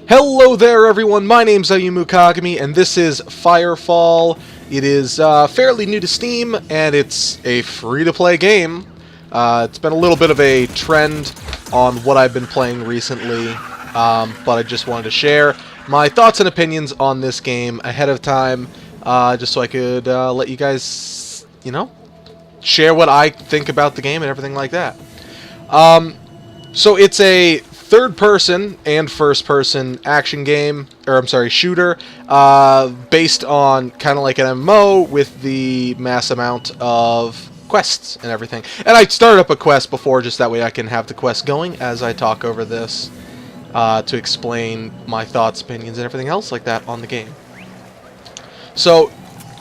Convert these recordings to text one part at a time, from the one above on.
Hello there everyone, my name's Ayumu Kagami, and this is Firefall. It is fairly new to Steam, and it's a free-to-play game. It's been a little bit of a trend on what I've been playing recently, but I just wanted to share my thoughts and opinions on this game ahead of time, just so I could let you guys, share what I think about the game and everything like that. So it's a third-person and first-person action game, shooter, based on kind of like an MMO with the mass amount of quests and everything. And I started up a quest before, just that way I can have the quest going as I talk over this, to explain my thoughts, opinions, and everything else like that on the game. So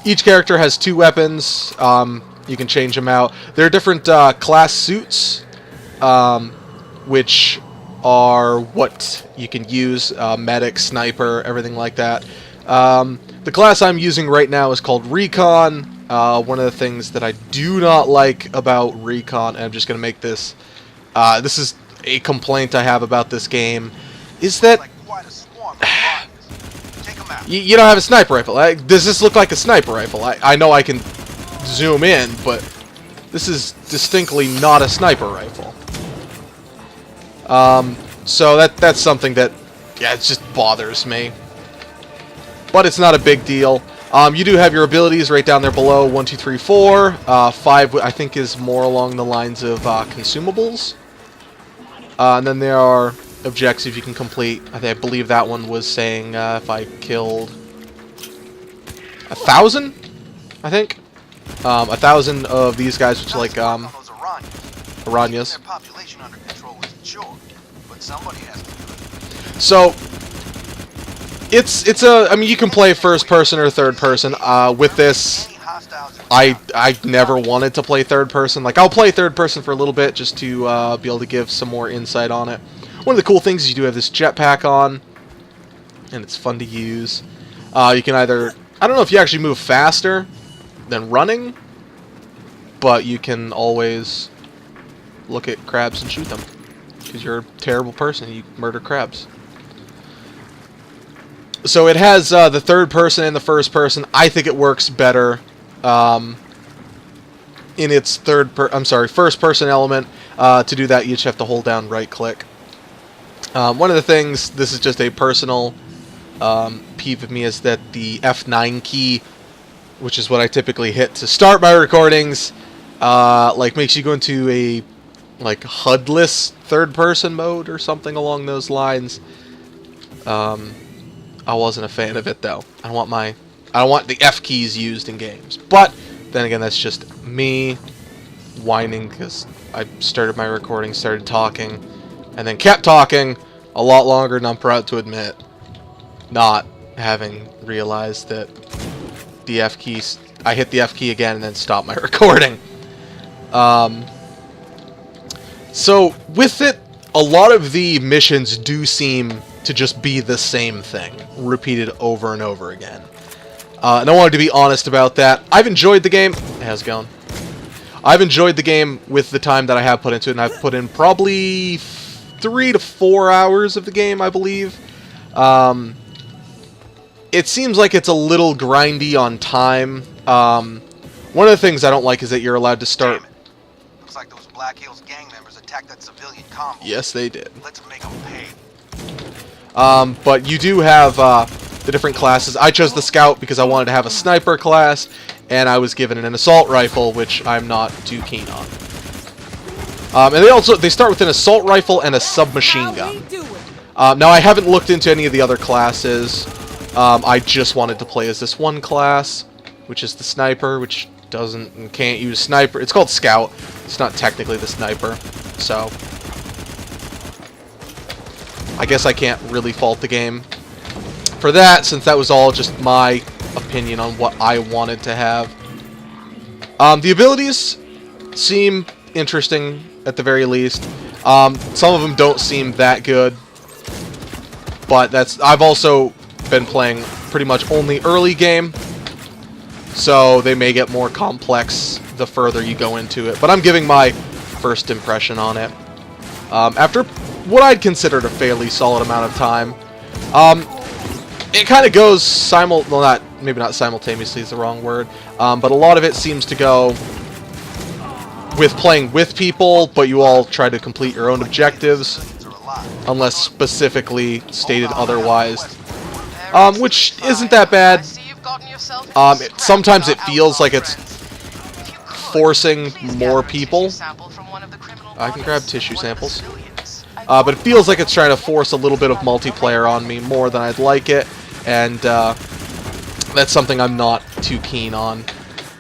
each character has two weapons. You can change them out. There are different class suits, which are what you can use, medic, sniper, everything like that. The class I'm using right now is called Recon. One of the things that I do not like about Recon, and I'm just going to make this, this is a complaint I have about this game, is that you don't have a sniper rifle. Does this look like a sniper rifle? I know I can zoom in, but this is distinctly not a sniper rifle. So that's something that, it just bothers me. But it's not a big deal. You do have your abilities right down there below. 1, 2, 3, 4. 5, I think, is more along the lines of consumables. And then there are objectives you can complete. I believe that one was saying if I killed 1,000, I think. 1,000 of these guys, which are like Piranhas. So it's a, I mean, you can play first person or third person. With this, I never wanted to play third person. Like, I'll play third person for a little bit just to be able to give some more insight on it. One of the cool things is you do have this jetpack on, and it's fun to use. You can either, I don't know if you actually move faster than running, but you can always look at crabs and shoot them. Because you're a terrible person, you murder crabs. So it has the third person and the first person. I think it works better in its first person element. To do that, you just have to hold down right click. One of the things, this is just a personal peeve of me, is that the F9 key, which is what I typically hit to start my recordings, makes you go into a HUD-less third-person mode or something along those lines. I wasn't a fan of it, though. I don't want the F keys used in games. But then again, that's just me whining because I started my recording, started talking, and then kept talking a lot longer than I'm proud to admit, not having realized that the F keys, I hit the F key again and then stopped my recording. So, with it, a lot of the missions do seem to just be the same thing, repeated over and over again. And I wanted to be honest about that. I've enjoyed the game. How's it going? I've enjoyed the game with the time that I have put into it, and I've put in probably 3 to 4 hours of the game, I believe. It seems like it's a little grindy on time. One of the things I don't like is that you're allowed to start... Looks like those Black Hills gang members attacked that civilian convoy. Yes, they did. Let's make them pay. But you do have the different classes. I chose the Scout because I wanted to have a sniper class, and I was given an assault rifle, which I'm not too keen on. And they start with an assault rifle and a submachine gun. Now, I haven't looked into any of the other classes. I just wanted to play as this one class, which is the sniper, which can't use sniper. It's called Scout. It's not technically the sniper, so I guess I can't really fault the game for that, since that was all just my opinion on what I wanted to have. The abilities seem interesting at the very least. Some of them don't seem that good, but I've also been playing pretty much only early game, so they may get more complex the further you go into it. But I'm giving my first impression on it. After what I'd considered a fairly solid amount of time, It kind of goes well, maybe not simultaneously is the wrong word, but a lot of it seems to go with playing with people, but you all try to complete your own objectives, unless specifically stated otherwise, which isn't that bad. Sometimes it feels like it's forcing more people. I can grab tissue samples. But it feels like it's trying to force a little bit of multiplayer on me more than I'd like it, and that's something I'm not too keen on.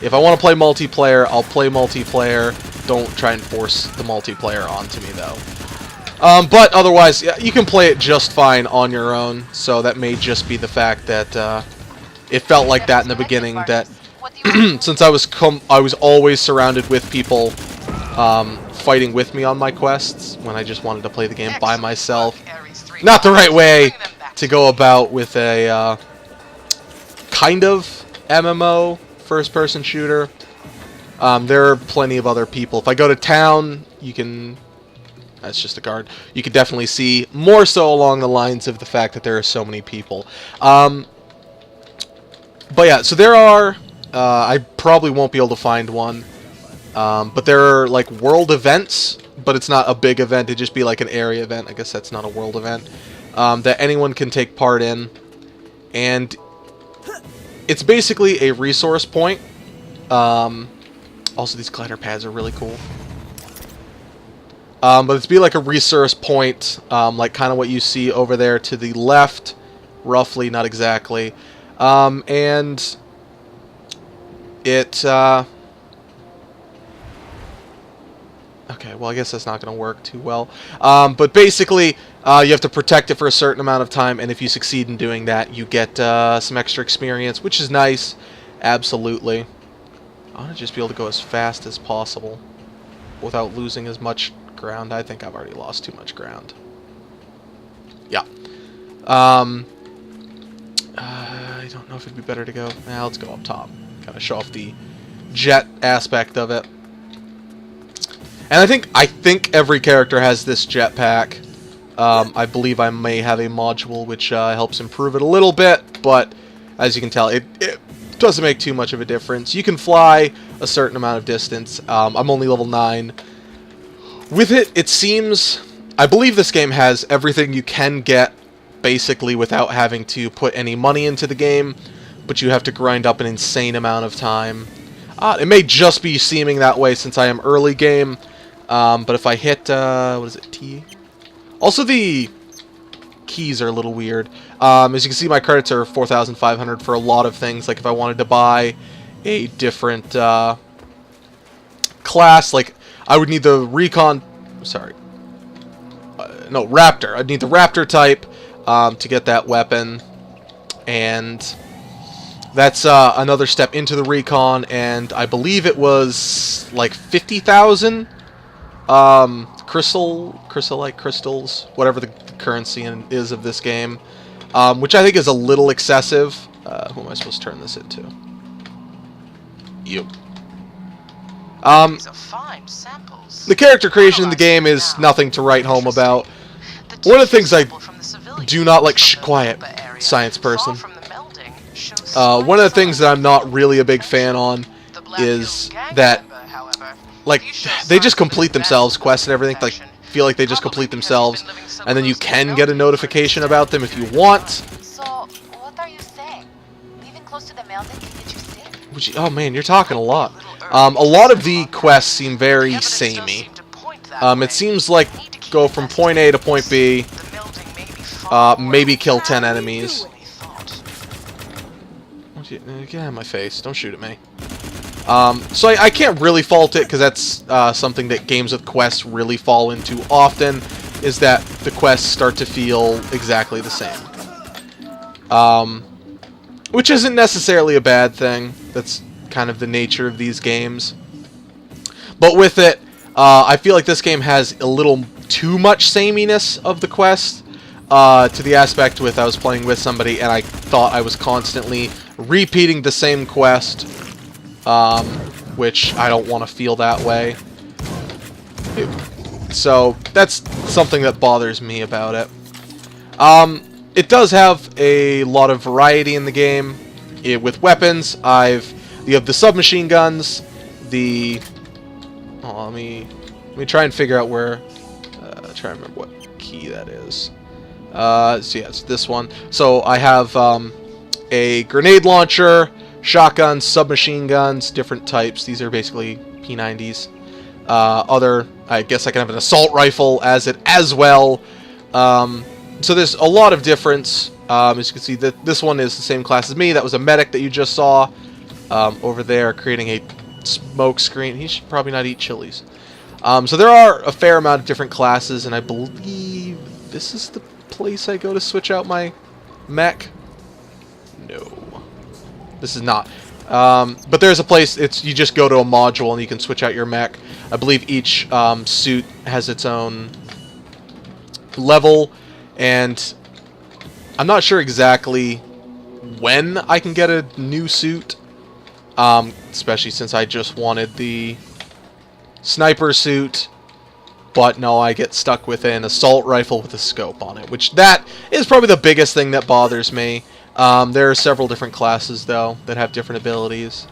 If I want to play multiplayer, I'll play multiplayer. Don't try and force the multiplayer onto me, though. But otherwise, yeah, you can play it just fine on your own, so that may just be the fact that it felt like that in the beginning, that since I was always surrounded with people fighting with me on my quests when I just wanted to play the game by myself. Not the right way to go about with a kind of MMO first-person shooter. There are plenty of other people. If I go to town, you can... That's just a guard. You can definitely see more so along the lines of the fact that there are so many people. But yeah, so there are... I probably won't be able to find one. But there are, like, world events, but it's not a big event. It'd just be, like, an area event. I guess that's not a world event. That anyone can take part in. And it's basically a resource point. Also, these glider pads are really cool. But it's be like a resource point, like kind of what you see over there to the left, roughly, not exactly. And it... Okay, well, I guess that's not going to work too well. But basically, you have to protect it for a certain amount of time, and if you succeed in doing that, you get some extra experience, which is nice. Absolutely. I want to just be able to go as fast as possible without losing as much ground. I think I've already lost too much ground. Yeah. I don't know if it'd be better to go... Nah, let's go up top. Kind of show off the jet aspect of it. And I think every character has this jetpack. I believe I may have a module which helps improve it a little bit, but as you can tell, it doesn't make too much of a difference. You can fly a certain amount of distance. I'm only level 9. With it, it seems... I believe this game has everything you can get, basically, without having to put any money into the game, but you have to grind up an insane amount of time. It may just be seeming that way since I am early game, but if I hit, what is it, T? Also, the keys are a little weird. As you can see, my credits are 4,500 for a lot of things. Like, if I wanted to buy a different class, like, I would need the Recon... Sorry. No, Raptor. I'd need the Raptor type to get that weapon. And that's another step into the Recon, and I believe it was, like, 50,000 crystals, whatever the currency is of this game, which I think is a little excessive. Who am I supposed to turn this into? You. These are fine samples. The character creation in the game is nothing to write home about. One of the things I do not like... Shh, quiet, science person. One of the things that I'm not really a big fan on is that, like, they just complete themselves, quests and everything, like, feel like they just complete themselves, and then you can get a notification about them if you want. So, what are you saying? Living close to the mountain can get you sick? Oh man, you're talking a lot. A lot of the quests seem very samey. It seems like go from point A to point B, maybe kill 10 enemies. Get out of my face, don't shoot at me. So I can't really fault it, because that's something that games with quests really fall into often, is that the quests start to feel exactly the same. Which isn't necessarily a bad thing. That's kind of the nature of these games. But with it, I feel like this game has a little too much sameness of the quest, to the aspect with I was playing with somebody and I thought I was constantly repeating the same quest, which I don't want to feel that way. So that's something that bothers me about it. it does have a lot of variety in the game. With weapons, you have the submachine guns, the... Oh, let me try and figure out where... try and remember what key that is. So yeah, it's this one. So I have a grenade launcher, shotguns, submachine guns, different types. These are basically P90s. I guess I can have an assault rifle as well. So there's a lot of difference. As you can see, this one is the same class as me. That was a medic that you just saw over there, creating a smoke screen. He should probably not eat chilies. So there are a fair amount of different classes, and I believe this is the place I go to switch out my mech. No, this is not. But there's a place. You just go to a module and you can switch out your mech. I believe each suit has its own level, and I'm not sure exactly when I can get a new suit, especially since I just wanted the sniper suit. But no, I get stuck with an assault rifle with a scope on it, which that is probably the biggest thing that bothers me. There are several different classes, though, that have different abilities.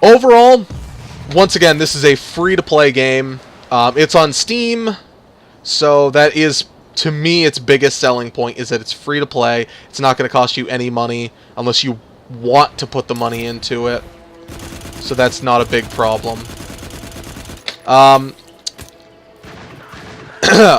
Overall, once again, this is a free-to-play game. It's on Steam, so that is, to me, its biggest selling point is that it's free-to-play. It's not going to cost you any money unless you want to put the money into it. So that's not a big problem.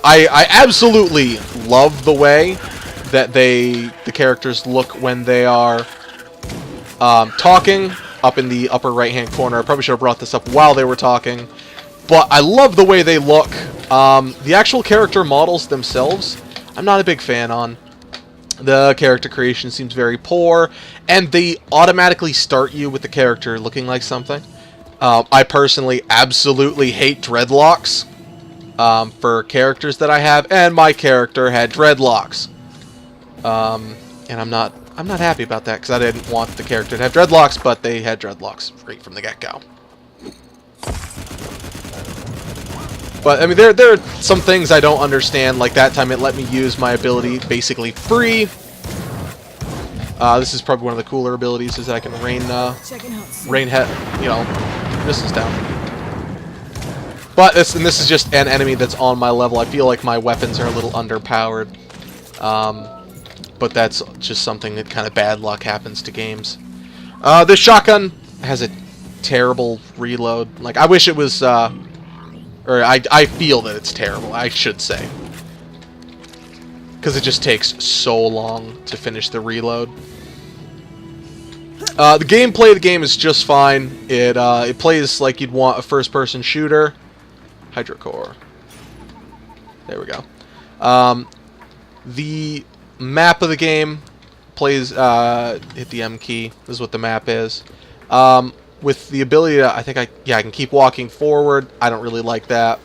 I absolutely love the way that the characters look when they are talking up in the upper right hand corner. I probably should have brought this up while they were talking, but I love the way they look. The actual character models themselves, I'm not a big fan on. The character creation seems very poor, and they automatically start you with the character looking like something. I personally absolutely hate dreadlocks for characters that I have, and my character had dreadlocks. And I'm not happy about that, because I didn't want the character to have dreadlocks, but they had dreadlocks right from the get-go. But, I mean, there are some things I don't understand, like that time it let me use my ability basically free. This is probably one of the cooler abilities, is that I can rain missiles down. But this is just an enemy that's on my level. I feel like my weapons are a little underpowered. But that's just something that kind of bad luck happens to games. This shotgun has a terrible reload. Like, I wish it was, or I feel that it's terrible, I should say. Because it just takes so long to finish the reload. The gameplay of the game is just fine. It plays like you'd want a first-person shooter. Hydrocore. There we go. The map of the game plays, hit the M key. This is what the map is. With the ability to, I can keep walking forward. I don't really like that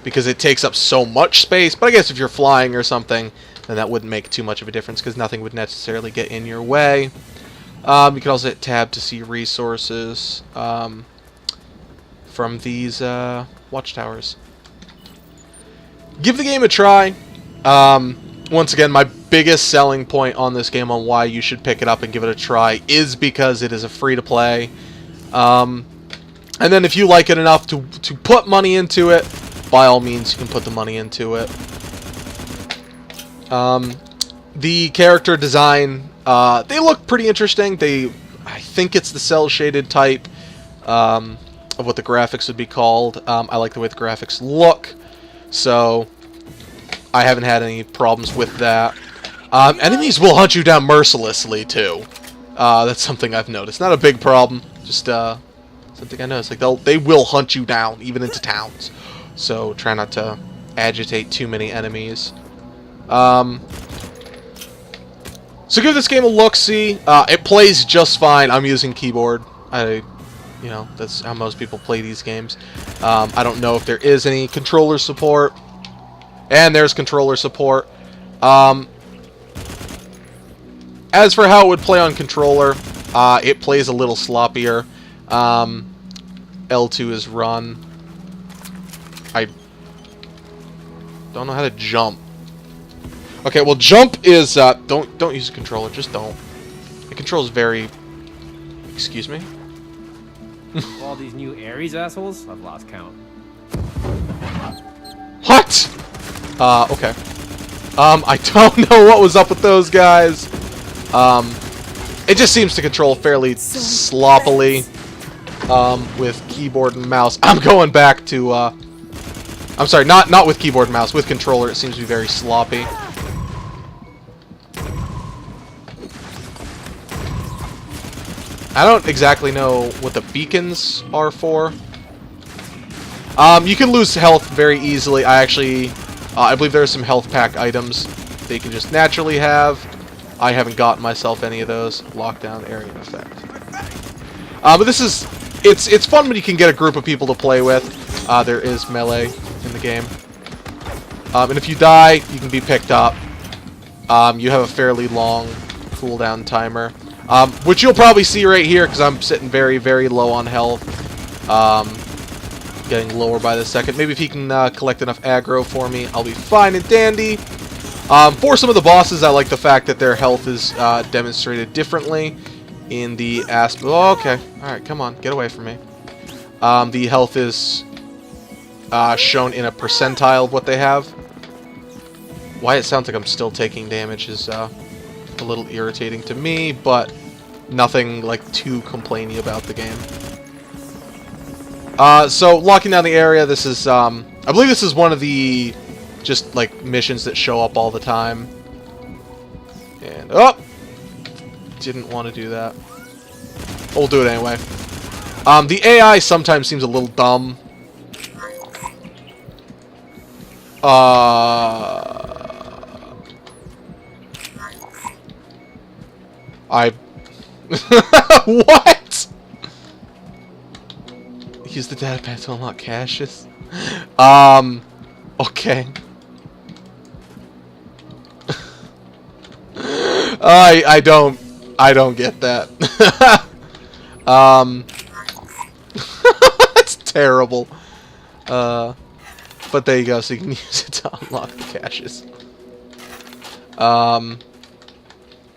because it takes up so much space. But I guess if you're flying or something, then that wouldn't make too much of a difference because nothing would necessarily get in your way. You can also hit tab to see resources from these watchtowers. Give the game a try. Once again, my biggest selling point on this game on why you should pick it up and give it a try is because it is a free-to-play. And then if you like it enough to put money into it, by all means, you can put the money into it. The character design, they look pretty interesting. I think it's the cel-shaded type of what the graphics would be called. I like the way the graphics look, so I haven't had any problems with that. Enemies will hunt you down mercilessly, too. That's something I've noticed. Not a big problem, just something I noticed. Like, they will hunt you down, even into towns. So try not to agitate too many enemies. So give this game a look-see. It plays just fine. I'm using keyboard. That's how most people play these games. I don't know if there is any controller support. And there's controller support. As for how it would play on controller, it plays a little sloppier. L2 is run. I don't know how to jump. Okay, well, jump is don't use a controller. Just don't. The control's very. Excuse me. All these new Ares assholes? I've lost count. What? Okay. I don't know what was up with those guys. It just seems to control fairly sloppily, with keyboard and mouse. I'm going back to, I'm sorry, not with keyboard and mouse, with controller. It seems to be very sloppy. I don't exactly know what the beacons are for. You can lose health very easily. I believe there are some health pack items they can just naturally have. I haven't gotten myself any of those. Lockdown area effect. But this is, it's fun when you can get a group of people to play with. There is melee in the game. And if you die, you can be picked up. You have a fairly long cooldown timer. Which you'll probably see right here, because I'm sitting very, very low on health. Getting lower by the second. Maybe if he can collect enough aggro for me, I'll be fine and dandy. For some of the bosses, I like the fact that their health is demonstrated differently in the aspect. Oh, okay. Alright, come on. Get away from me. The health is shown in a percentile of what they have. Why it sounds like I'm still taking damage is a little irritating to me, but nothing like too complaining about the game. So locking down the area, this is I believe this is one of the just like missions that show up all the time. And oh, didn't want to do that. We'll do it anyway. The AI sometimes seems a little dumb. What? Use the data pad to unlock caches. Okay. I don't get that. That's terrible. But there you go, so you can use it to unlock the caches.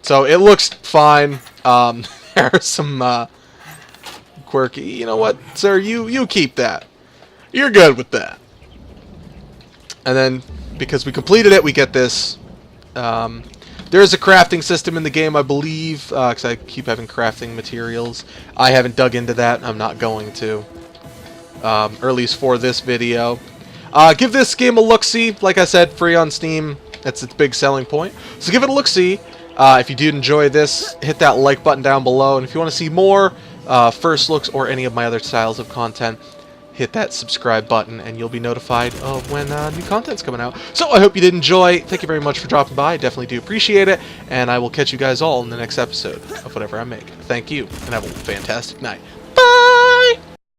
So it looks fine. There are some quirky. You know what, sir? You keep that. You're good with that. And then because we completed it, we get this. There is a crafting system in the game, I believe, because I keep having crafting materials. I haven't dug into that. I'm not going to, or at least for this video. Give this game a look-see. Like I said, free on Steam. That's its big selling point. So give it a look-see. If you did enjoy this, hit that like button down below. And if you want to see more first looks or any of my other styles of content, hit that subscribe button and you'll be notified of when new content's coming out. So I hope you did enjoy. Thank you very much for dropping by. I definitely do appreciate it. And I will catch you guys all in the next episode of whatever I make. Thank you, and have a fantastic night. Bye!